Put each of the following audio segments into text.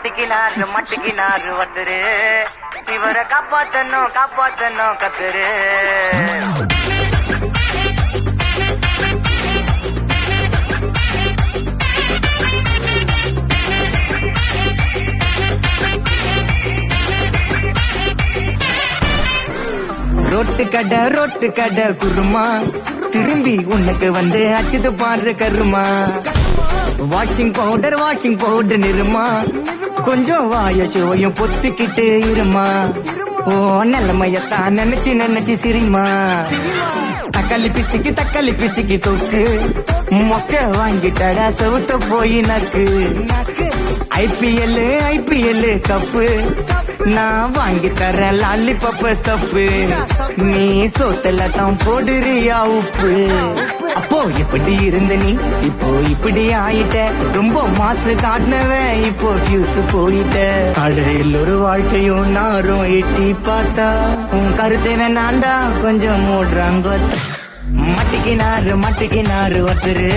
மட்டிக்கினாரு ஒருத்தரு இவரை காப்பாத்தணும் கத்துரு ரோட்டு கடை குருமா திரும்பி உனக்கு வந்து அச்சுது பாரு கருமா வாஷிங் பவுடர் நிறுமா கொஞ்சம் வாய சோயும் பொத்துக்கிட்டு இருமா ஓ நிலைமையத்தான் நினைச்சு சிரிமா தக்காளி பிசிக்கி தொக்கு மொக்க வாங்கிட்டடா செவுத்த போய் நக்கு ஐபிஎல் கப்பு நான் வாங்கி தரேன் லாலிபப்ப சப்பு நீ சோத்தல தான் போடுறியா உப்பு அப்போ எப்படி இருந்த நீ இப்போ இப்படி ஆயிட்ட ரொம்ப மாசு காட்டினவன் இப்போ ஃபியூஸ் போயிட்ட அடையில் ஒரு வாழ்க்கையும் நாரும் எட்டி பார்த்தா உன் கருத்தை வேணாண்டா கொஞ்சம் மூடுறாங்க மட்டிக்கினாரு ஒருத்தரு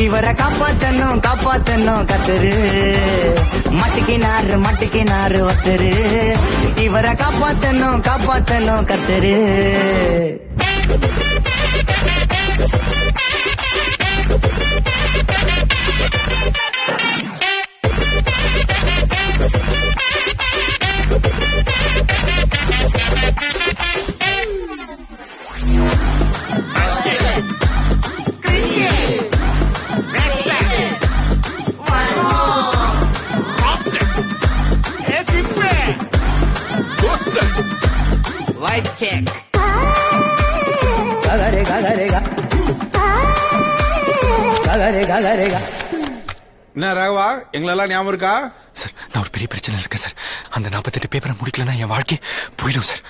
இவரை காப்பாத்தணும் கத்துரு மட்டிக்கினாரு ஒருத்தரு இவரை காப்பாத்தணும் கத்துரு White check. என்ன ராகவா எங்களெல்லாம் ஞாபகம் இருக்கா சார் நான் ஒரு பெரிய பிரச்சனை இருக்கேன் சார் அந்த 48 பேப்பரை முடிக்கலன்னா என் வாழ்க்கை போயிடும் சார்